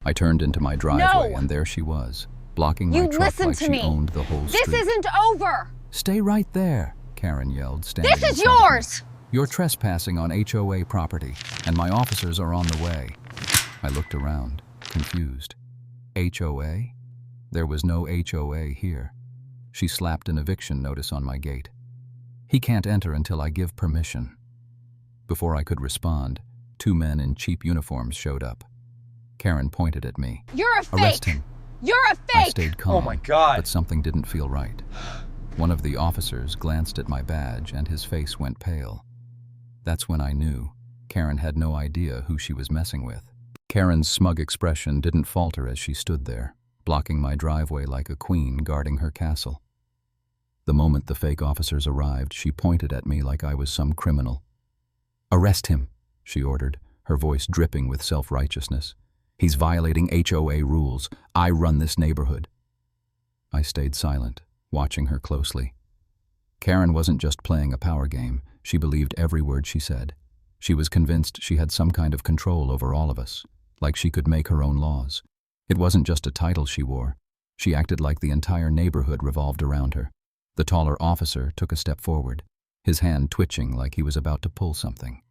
I turned into my driveway, No! and there she was, blocking my You truck listen like to she me. owned the whole This street. isn't over. "Stay right there," Karen yelled, standing This in is front of me. yours. "You're trespassing on HOA property, and my officers are on the way." I looked around, confused. HOA? There was no HOA here. She slapped an eviction notice on my gate. "He can't enter until I give permission." Before I could respond, 2 men in cheap uniforms showed up. Karen pointed at me. You're a fake. "Arrest him." You're a I fake. stayed calm, Oh my God. but something didn't feel right. One of the officers glanced at my badge and his face went pale. That's when I knew Karen had no idea who she was messing with. Karen's smug expression didn't falter as she stood there, blocking my driveway like a queen guarding her castle. The moment the fake officers arrived, she pointed at me like I was some criminal. "Arrest him," she ordered, her voice dripping with self-righteousness. "He's violating HOA rules. I run this neighborhood." I stayed silent, watching her closely. Karen wasn't just playing a power game. She believed every word she said. She was convinced she had some kind of control over all of us, like she could make her own laws. It wasn't just a title she wore. She acted like the entire neighborhood revolved around her. The taller officer took a step forward, his hand twitching like he was about to pull something.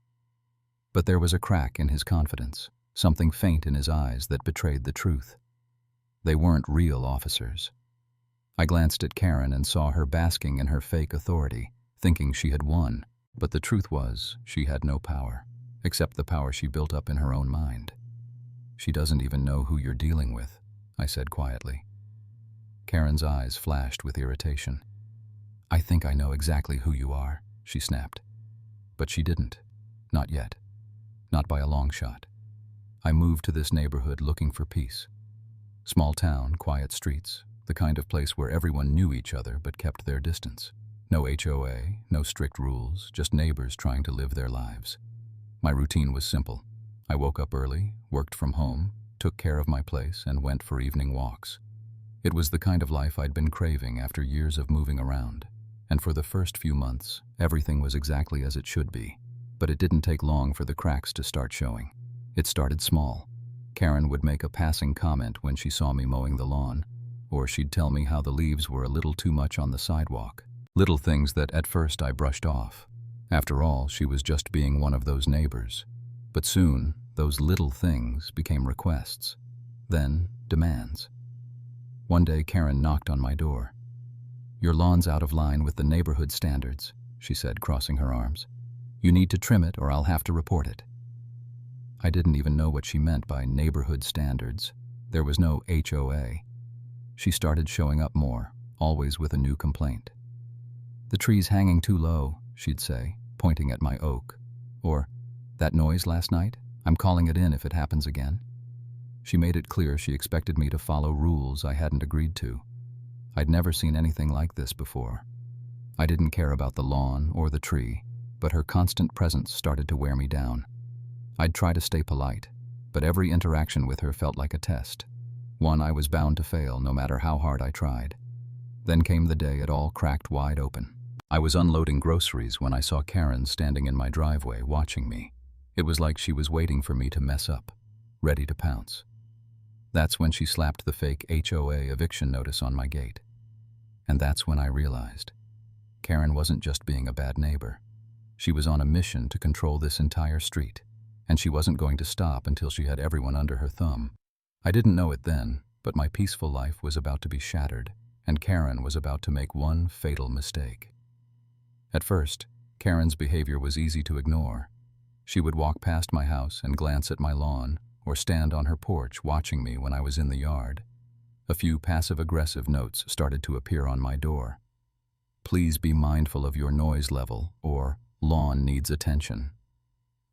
But there was a crack in his confidence, something faint in his eyes that betrayed the truth. They weren't real officers. I glanced at Karen and saw her basking in her fake authority, thinking she had won, but the truth was she had no power, except the power she built up in her own mind. "She doesn't even know who you're dealing with," I said quietly. Karen's eyes flashed with irritation. "I think I know exactly who you are," she snapped. But she didn't. Not yet. Not by a long shot. I moved to this neighborhood looking for peace. Small town, quiet streets, the kind of place where everyone knew each other but kept their distance. No HOA, no strict rules, just neighbors trying to live their lives. My routine was simple. I woke up early, worked from home, took care of my place, and went for evening walks. It was the kind of life I'd been craving after years of moving around. And for the first few months, everything was exactly as it should be. But it didn't take long for the cracks to start showing. It started small. Karen would make a passing comment when she saw me mowing the lawn, or she'd tell me how the leaves were a little too much on the sidewalk. Little things that at first I brushed off. After all, she was just being one of those neighbors. But soon, those little things became requests, then demands. One day, Karen knocked on my door. "Your lawn's out of line with the neighborhood standards," she said, crossing her arms. "You need to trim it or I'll have to report it." I didn't even know what she meant by neighborhood standards. There was no HOA. She started showing up more, always with a new complaint. "The tree's hanging too low," she'd say, pointing at my oak. Or, "That noise last night? I'm calling it in if it happens again." She made it clear she expected me to follow rules I hadn't agreed to. I'd never seen anything like this before. I didn't care about the lawn or the tree, but her constant presence started to wear me down. I'd try to stay polite, but every interaction with her felt like a test, one I was bound to fail no matter how hard I tried. Then came the day it all cracked wide open. I was unloading groceries when I saw Karen standing in my driveway watching me. It was like she was waiting for me to mess up, ready to pounce. That's when she slapped the fake HOA eviction notice on my gate. And that's when I realized Karen wasn't just being a bad neighbor. She was on a mission to control this entire street, and she wasn't going to stop until she had everyone under her thumb. I didn't know it then, but my peaceful life was about to be shattered, and Karen was about to make one fatal mistake. At first, Karen's behavior was easy to ignore. She would walk past my house and glance at my lawn, or stand on her porch watching me when I was in the yard. A few passive-aggressive notes started to appear on my door. "Please be mindful of your noise level," or "lawn needs attention."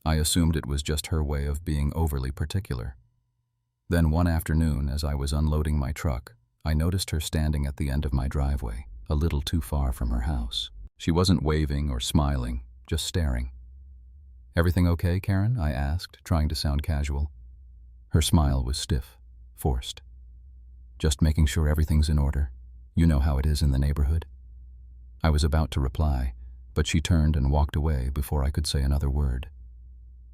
I assumed it was just her way of being overly particular. Then one afternoon, as I was unloading my truck, I noticed her standing at the end of my driveway, a little too far from her house. She wasn't waving or smiling, just staring. "Everything okay, Karen?" I asked, trying to sound casual. Her smile was stiff, forced. "Just making sure everything's in order. You know how it is in the neighborhood." I was about to reply, but she turned and walked away before I could say another word.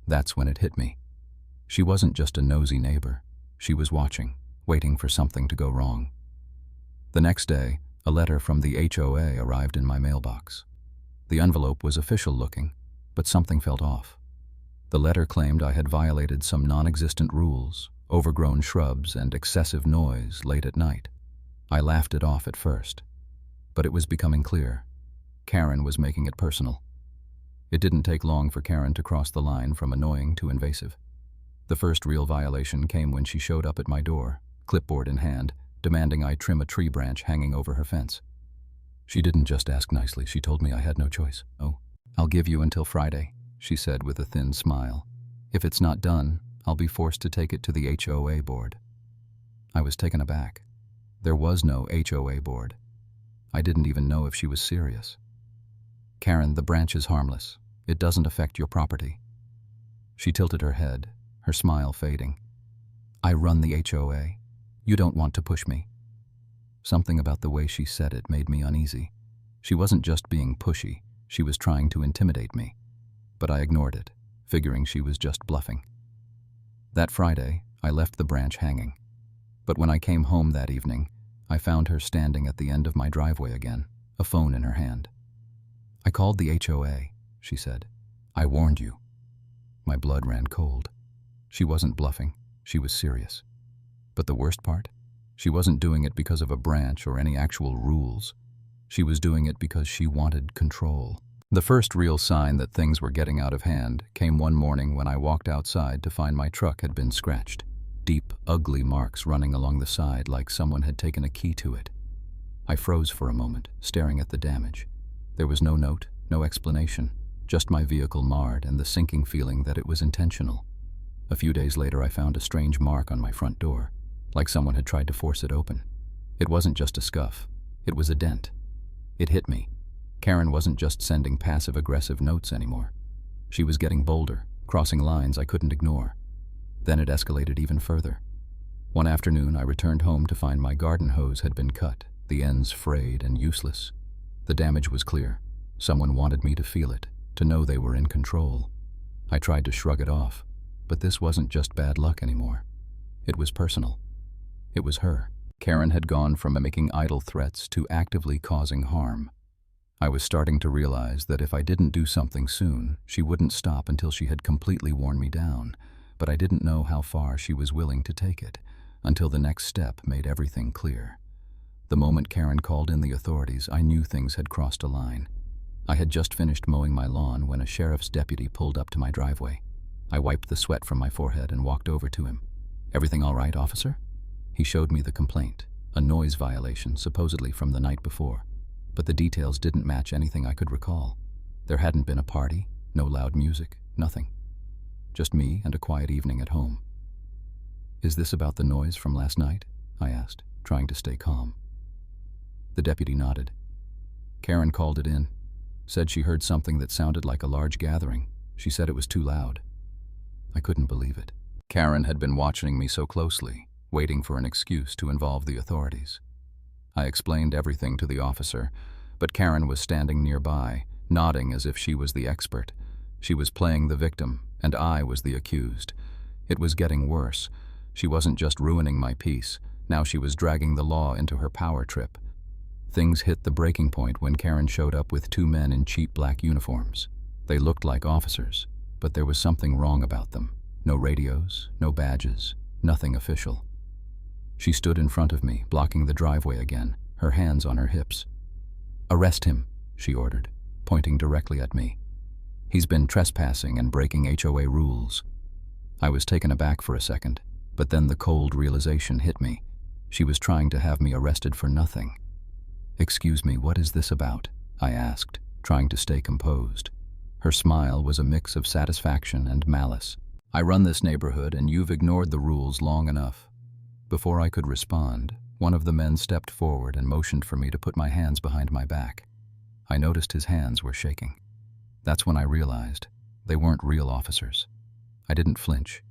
That's when it hit me. She wasn't just a nosy neighbor. She was watching, waiting for something to go wrong. The next day, a letter from the HOA arrived in my mailbox. The envelope was official-looking, but something felt off. The letter claimed I had violated some non-existent rules, overgrown shrubs, and excessive noise late at night. I laughed it off at first, but it was becoming clear. Karen was making it personal. It didn't take long for Karen to cross the line from annoying to invasive. The first real violation came when she showed up at my door, clipboard in hand, demanding I trim a tree branch hanging over her fence. She didn't just ask nicely, she told me I had no choice. "Oh, I'll give you until Friday," she said with a thin smile. "If it's not done, I'll be forced to take it to the HOA board." I was taken aback. There was no HOA board. I didn't even know if she was serious. "Karen, the branch is harmless. It doesn't affect your property." She tilted her head, her smile fading. "I run the HOA. You don't want to push me." Something about the way she said it made me uneasy. She wasn't just being pushy, she was trying to intimidate me. But I ignored it, figuring she was just bluffing. That Friday, I left the branch hanging. But when I came home that evening, I found her standing at the end of my driveway again, a phone in her hand. "I called the HOA," she said. "I warned you." My blood ran cold. She wasn't bluffing, she was serious. But the worst part? She wasn't doing it because of a branch or any actual rules. She was doing it because she wanted control. The first real sign that things were getting out of hand came one morning when I walked outside to find my truck had been scratched. Deep, ugly marks running along the side like someone had taken a key to it. I froze for a moment, staring at the damage. There was no note, no explanation, just my vehicle marred and the sinking feeling that it was intentional. A few days later, I found a strange mark on my front door, like someone had tried to force it open. It wasn't just a scuff, it was a dent. It hit me. Karen wasn't just sending passive-aggressive notes anymore. She was getting bolder, crossing lines I couldn't ignore. Then it escalated even further. One afternoon, I returned home to find my garden hose had been cut, the ends frayed and useless. The damage was clear. Someone wanted me to feel it, to know they were in control. I tried to shrug it off, but this wasn't just bad luck anymore. It was personal. It was her. Karen had gone from making idle threats to actively causing harm. I was starting to realize that if I didn't do something soon, she wouldn't stop until she had completely worn me down, but I didn't know how far she was willing to take it, until the next step made everything clear. The moment Karen called in the authorities, I knew things had crossed a line. I had just finished mowing my lawn when a sheriff's deputy pulled up to my driveway. I wiped the sweat from my forehead and walked over to him. "Everything all right, officer?" He showed me the complaint, a noise violation supposedly from the night before, but the details didn't match anything I could recall. There hadn't been a party, no loud music, nothing. Just me and a quiet evening at home. "Is this about the noise from last night?" I asked, trying to stay calm. The deputy nodded. "Karen called it in. Said she heard something that sounded like a large gathering. She said it was too loud." I couldn't believe it. Karen had been watching me so closely, waiting for an excuse to involve the authorities. I explained everything to the officer, but Karen was standing nearby, nodding as if she was the expert. She was playing the victim, and I was the accused. It was getting worse. She wasn't just ruining my peace, now she was dragging the law into her power trip. Things hit the breaking point when Karen showed up with two men in cheap black uniforms. They looked like officers, but there was something wrong about them. No radios, no badges, nothing official. She stood in front of me, blocking the driveway again, her hands on her hips. "Arrest him," she ordered, pointing directly at me. "He's been trespassing and breaking HOA rules." I was taken aback for a second, but then the cold realization hit me. She was trying to have me arrested for nothing. "Excuse me, what is this about?" I asked, trying to stay composed. Her smile was a mix of satisfaction and malice. "I run this neighborhood and you've ignored the rules long enough." Before I could respond, one of the men stepped forward and motioned for me to put my hands behind my back. I noticed his hands were shaking. That's when I realized they weren't real officers. I didn't flinch.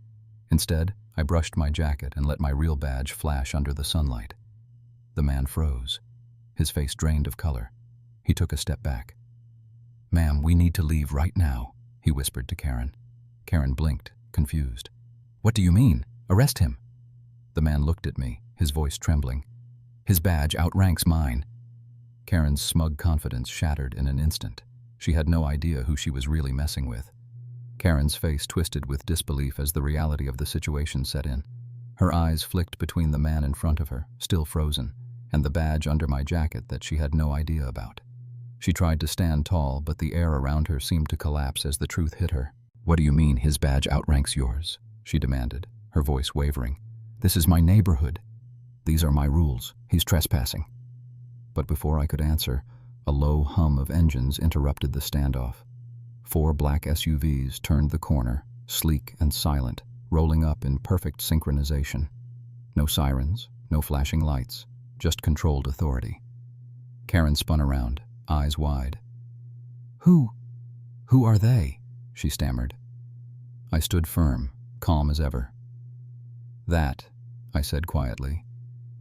Instead, I brushed my jacket and let my real badge flash under the sunlight. The man froze. His face drained of color. He took a step back. "Ma'am, we need to leave right now," he whispered to Karen. Karen blinked, confused. "What do you mean? Arrest him." The man looked at me, his voice trembling. His badge outranks mine. Karen's smug confidence shattered in an instant. She had no idea who she was really messing with. Karen's face twisted with disbelief as the reality of the situation set in. Her eyes flicked between the man in front of her, still frozen, and the badge under my jacket that she had no idea about. She tried to stand tall, but the air around her seemed to collapse as the truth hit her. "What do you mean his badge outranks yours?" she demanded, her voice wavering. "This is my neighborhood. These are my rules. He's trespassing." But before I could answer, a low hum of engines interrupted the standoff. 4 black SUVs turned the corner, sleek and silent, rolling up in perfect synchronization. No sirens, no flashing lights, just controlled authority. Karen spun around, eyes wide. Who are they?" she stammered. I stood firm, calm as ever. "That," I said quietly,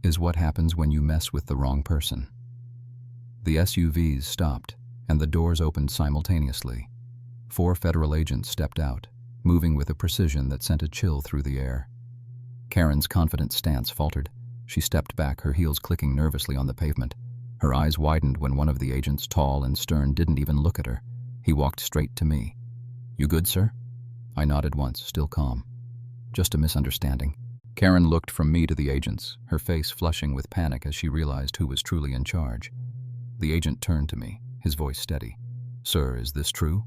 "is what happens when you mess with the wrong person." The SUVs stopped, and the doors opened simultaneously. 4 federal agents stepped out, moving with a precision that sent a chill through the air. Karen's confident stance faltered. She stepped back, her heels clicking nervously on the pavement. Her eyes widened when one of the agents, tall and stern, didn't even look at her. He walked straight to me. "You good, sir?" I nodded once, still calm. "Just a misunderstanding." Karen looked from me to the agents, her face flushing with panic as she realized who was truly in charge. The agent turned to me, his voice steady. "Sir, is this true?"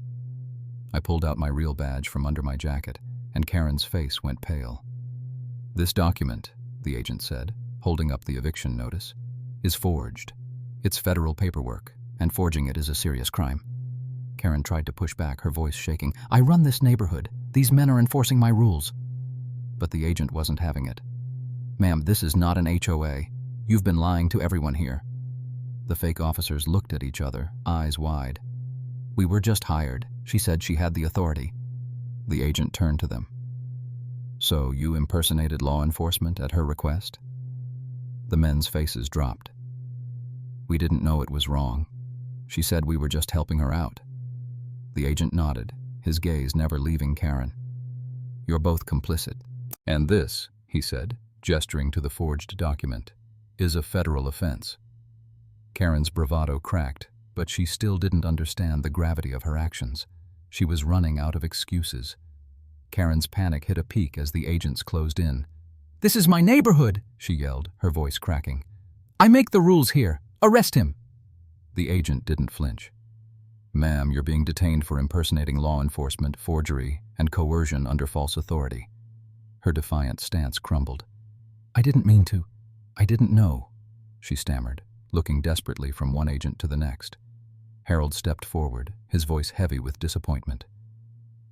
I pulled out my real badge from under my jacket, and Karen's face went pale. "This document," the agent said, holding up the eviction notice, "is forged. It's federal paperwork, and forging it is a serious crime." Karen tried to push back, her voice shaking. "I run this neighborhood. These men are enforcing my rules." But the agent wasn't having it. "Ma'am, this is not an HOA. You've been lying to everyone here." The fake officers looked at each other, eyes wide. "We were just hired. She said she had the authority." The agent turned to them. "So you impersonated law enforcement at her request?" The men's faces dropped. "We didn't know it was wrong. She said we were just helping her out." The agent nodded, his gaze never leaving Karen. "You're both complicit. And this," he said, gesturing to the forged document, "is a federal offense." Karen's bravado cracked, but she still didn't understand the gravity of her actions. She was running out of excuses. Karen's panic hit a peak as the agents closed in. "This is my neighborhood," she yelled, her voice cracking. "I make the rules here. Arrest him." The agent didn't flinch. "Ma'am, you're being detained for impersonating law enforcement, forgery, and coercion under false authority." Her defiant stance crumbled. "I didn't mean to. I didn't know," she stammered, looking desperately from one agent to the next. Harold stepped forward, his voice heavy with disappointment.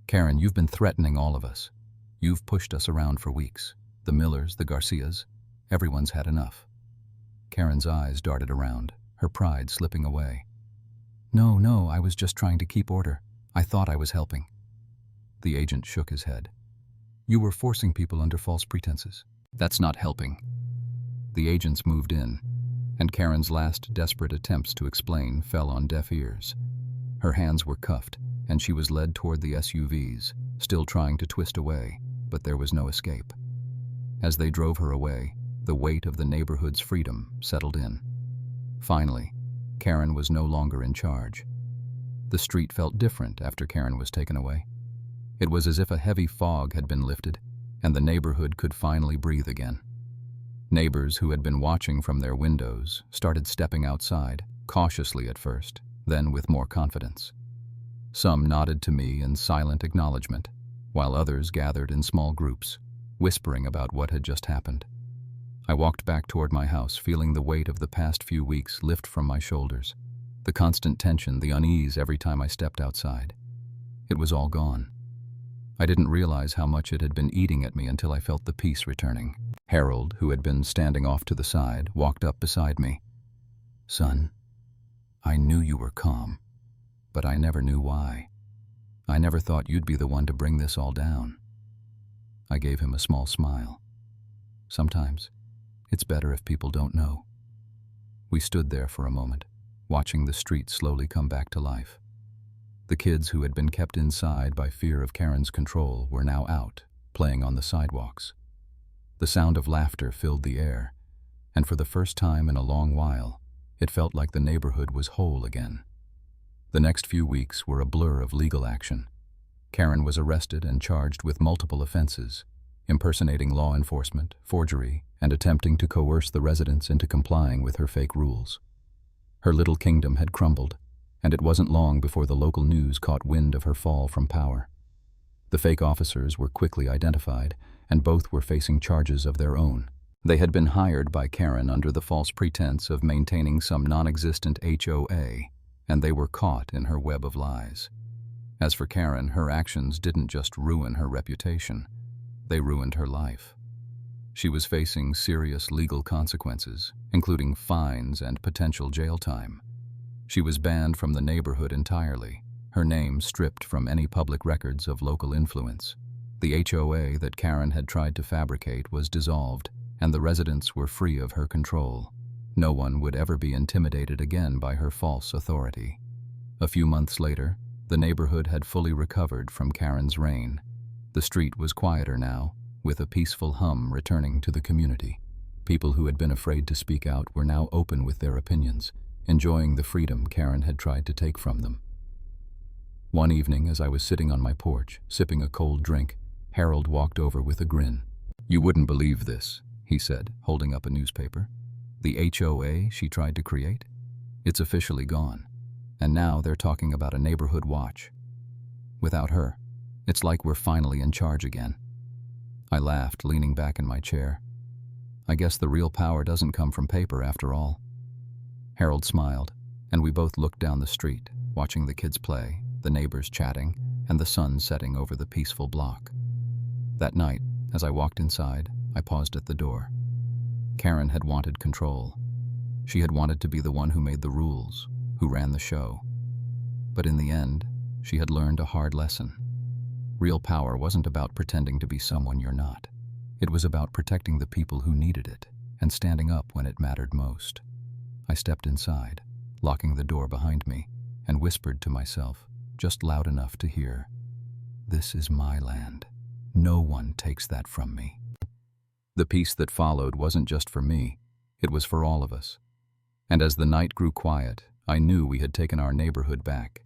"Karen, you've been threatening all of us. You've pushed us around for weeks. The Millers, the Garcias, everyone's had enough." Karen's eyes darted around, her pride slipping away. No, I was just trying to keep order. I thought I was helping." The agent shook his head. "You were forcing people under false pretenses. That's not helping." The agents moved in, and Karen's last desperate attempts to explain fell on deaf ears. Her hands were cuffed, and she was led toward the SUVs, still trying to twist away, but there was no escape. As they drove her away, the weight of the neighborhood's freedom settled in. Finally, Karen was no longer in charge. The street felt different after Karen was taken away. It was as if a heavy fog had been lifted, and the neighborhood could finally breathe again. Neighbors who had been watching from their windows started stepping outside, cautiously at first, then with more confidence. Some nodded to me in silent acknowledgement, while others gathered in small groups, whispering about what had just happened. I walked back toward my house, feeling the weight of the past few weeks lift from my shoulders, the constant tension, the unease every time I stepped outside. It was all gone. I didn't realize how much it had been eating at me until I felt the peace returning. Harold, who had been standing off to the side, walked up beside me. "Son, I knew you were calm, but I never knew why. I never thought you'd be the one to bring this all down." I gave him a small smile. "Sometimes, it's better if people don't know." We stood there for a moment, watching the street slowly come back to life. The kids who had been kept inside by fear of Karen's control were now out, playing on the sidewalks. The sound of laughter filled the air, and for the first time in a long while, it felt like the neighborhood was whole again. The next few weeks were a blur of legal action. Karen was arrested and charged with multiple offenses: impersonating law enforcement, forgery, and attempting to coerce the residents into complying with her fake rules. Her little kingdom had crumbled, and it wasn't long before the local news caught wind of her fall from power. The fake officers were quickly identified, and both were facing charges of their own. They had been hired by Karen under the false pretense of maintaining some non-existent HOA, and they were caught in her web of lies. As for Karen, her actions didn't just ruin her reputation, they ruined her life. She was facing serious legal consequences, including fines and potential jail time. She was banned from the neighborhood entirely, her name stripped from any public records of local influence. The HOA that Karen had tried to fabricate was dissolved, and the residents were free of her control. No one would ever be intimidated again by her false authority. A few months later, the neighborhood had fully recovered from Karen's reign. The street was quieter now, with a peaceful hum returning to the community. People who had been afraid to speak out were now open with their opinions, enjoying the freedom Karen had tried to take from them. One evening, as I was sitting on my porch, sipping a cold drink, Harold walked over with a grin. "You wouldn't believe this," he said, holding up a newspaper. "The HOA she tried to create? It's officially gone. And now they're talking about a neighborhood watch. Without her, it's like we're finally in charge again." I laughed, leaning back in my chair. I guess the real power doesn't come from paper after all. Harold smiled, and we both looked down the street, watching the kids play, the neighbors chatting, and the sun setting over the peaceful block. That night, as I walked inside, I paused at the door. Karen had wanted control. She had wanted to be the one who made the rules, who ran the show. But in the end, she had learned a hard lesson. Real power wasn't about pretending to be someone you're not. It was about protecting the people who needed it and standing up when it mattered most. I stepped inside, locking the door behind me, and whispered to myself, just loud enough to hear, "This is my land. No one takes that from me." The peace that followed wasn't just for me, it was for all of us. And as the night grew quiet, I knew we had taken our neighborhood back.